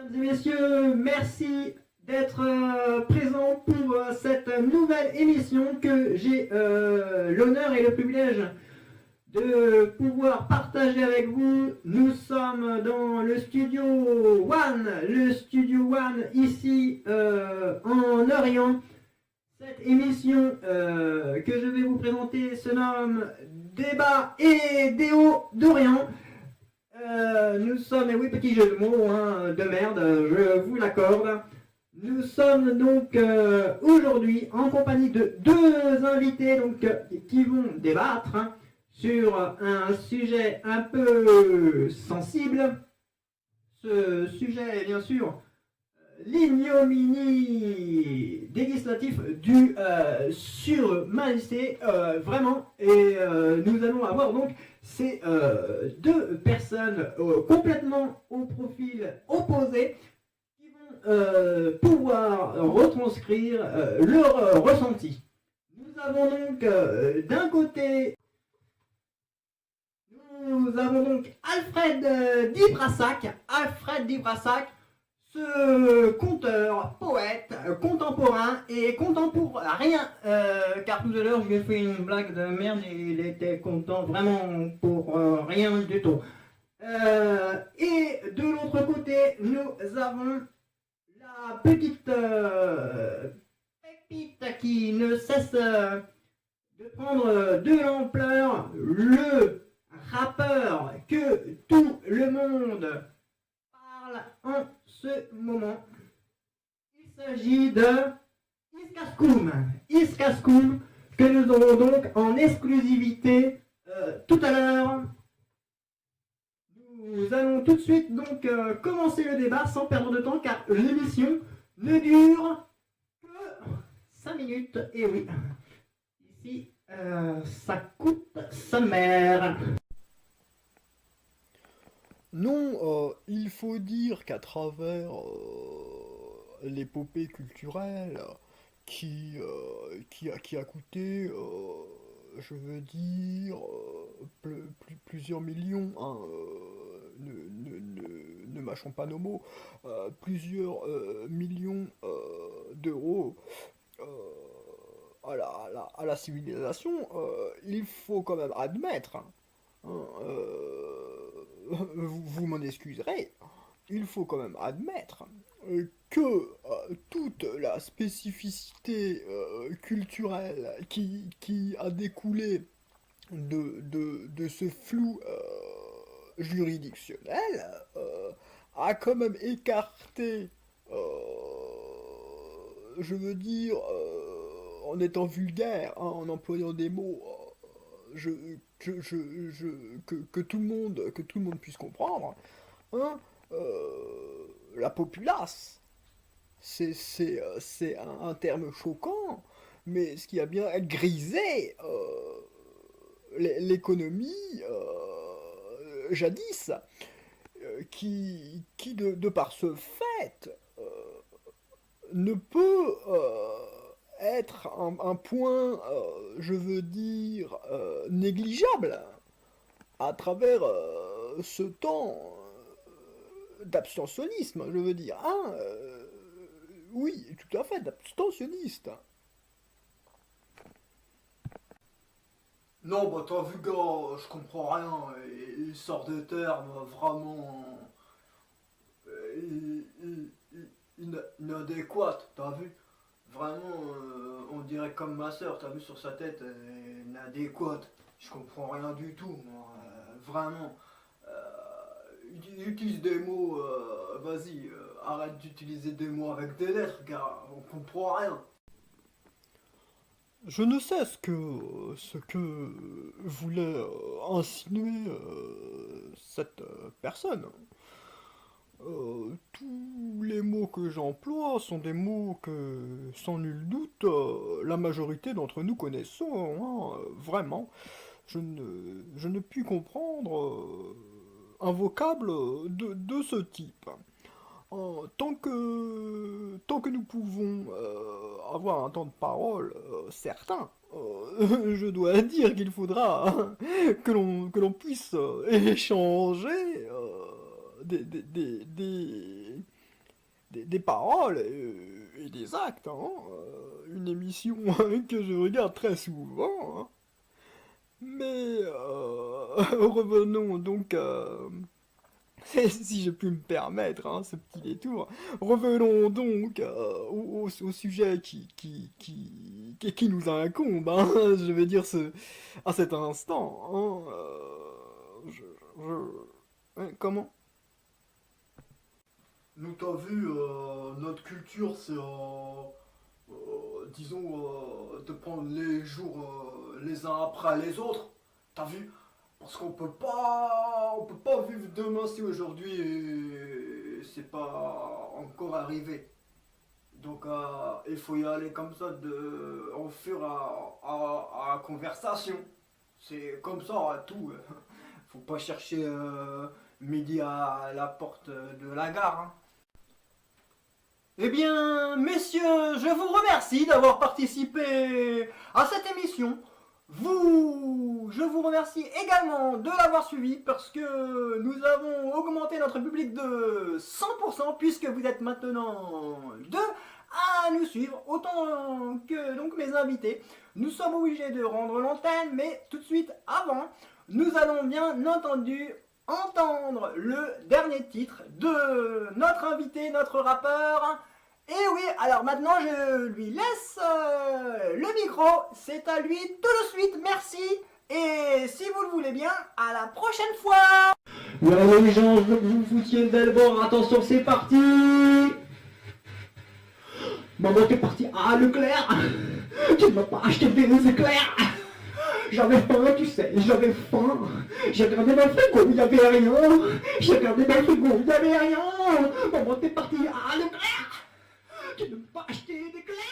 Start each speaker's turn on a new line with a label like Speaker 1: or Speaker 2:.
Speaker 1: Mesdames et messieurs, merci d'être présents pour cette nouvelle émission que j'ai l'honneur et le privilège de pouvoir partager avec vous. Nous sommes dans le studio One ici en Orient. Cette émission que je vais vous présenter se nomme Débat et Déo d'Orient. Nous sommes, et oui, petit jeu de mots, hein, de merde, je vous l'accorde. Nous sommes donc aujourd'hui en compagnie de deux invités donc, qui vont débattre hein, sur un sujet un peu sensible. Ce sujet est bien sûr l'ignominie législatif du sur Maïsé, vraiment, et nous allons avoir donc ces deux personnes complètement au profil opposé qui vont pouvoir retranscrire leur ressenti. Nous avons donc d'un côté Alfred Dibrassac, ce conteur, poète, contemporain et contemporain, car tout à l'heure je lui ai fait une blague de merde et il était content vraiment pour rien du tout. Et de l'autre côté, nous avons la petite pépite qui ne cesse de prendre de l'ampleur, le rappeur que tout le monde parle en ce moment. Il s'agit de Iskaskum, que nous aurons donc en exclusivité tout à l'heure. Nous allons tout de suite donc commencer le débat sans perdre de temps car l'émission ne dure que 5 minutes. Et oui, ici ça coûte sa mère.
Speaker 2: Non, il faut dire qu'à travers l'épopée culturelle qui a coûté, je veux dire, plusieurs millions, hein, ne mâchons pas nos mots, plusieurs millions d'euros à la civilisation, il faut quand même admettre, hein, vous m'en excuserez, il faut quand même admettre que toute la spécificité culturelle qui a découlé de ce flou juridictionnel a quand même écarté, je veux dire, en étant vulgaire, hein, en employant des mots je, que tout le monde puisse comprendre, hein, la populace. C'est un terme choquant, mais ce qui a bien grisé l'économie jadis, qui de par ce fait ne peut être un point, je veux dire, négligeable à travers ce temps d'abstentionnisme, je veux dire. Hein, oui, tout à fait, d'abstentionniste.
Speaker 3: Non, bah t'as vu, gars, je comprends rien. Il sort des termes vraiment inadéquats, t'as vu? Vraiment, on dirait comme ma soeur, t'as vu sur sa tête, inadéquate. Je comprends rien du tout, moi, vraiment. Il utilise des mots, vas-y, arrête d'utiliser des mots avec des lettres, gars, on comprend rien.
Speaker 2: Je ne sais ce que voulait insinuer cette personne. Tous les mots que j'emploie sont des mots que, sans nul doute, la majorité d'entre nous connaissons, hein, vraiment. Je ne puis comprendre un vocable de ce type. Tant que nous pouvons avoir un temps de parole certain, je dois dire qu'il faudra hein, que l'on puisse échanger des paroles et des actes, hein. Une émission que je regarde très souvent, hein. Mais revenons donc, si je puis me permettre, hein, ce petit détour, revenons donc au sujet qui nous incombe, hein, je veux dire à cet instant, hein, comment?
Speaker 3: Nous, t'as vu, notre culture, c'est, disons, de prendre les jours les uns après les autres. T'as vu? Parce on peut pas vivre demain si aujourd'hui c'est pas encore arrivé. Donc, il faut y aller comme ça, en fur à conversation. C'est comme ça, tout. Faut pas chercher midi à la porte de la gare, hein. Eh bien, messieurs, je vous remercie d'avoir participé à cette émission. Je vous remercie également de l'avoir suivi parce que nous avons augmenté notre public de 100% puisque vous êtes maintenant deux à nous suivre, autant que donc mes invités. Nous sommes obligés de rendre l'antenne, mais tout de suite avant, nous allons bien entendu entendre le dernier titre de notre invité, notre rappeur. Et oui, alors maintenant je lui laisse le micro, c'est à lui tout de suite, merci. Et si vous le voulez bien, à la prochaine fois.
Speaker 1: Ouais les gens, je veux que vous me foutiez d'abord, attention c'est parti. Maman t'es parti à Leclerc. Tu ne m'as pas acheté des éclairs. J'avais faim, tu sais, j'avais faim. J'ai regardé dans le frigo, il n'y avait rien. J'ai regardé dans le frigo, il n'y avait rien. Maman t'es parti à Leclerc. Tu ne m'as pas acheté d'éclairs.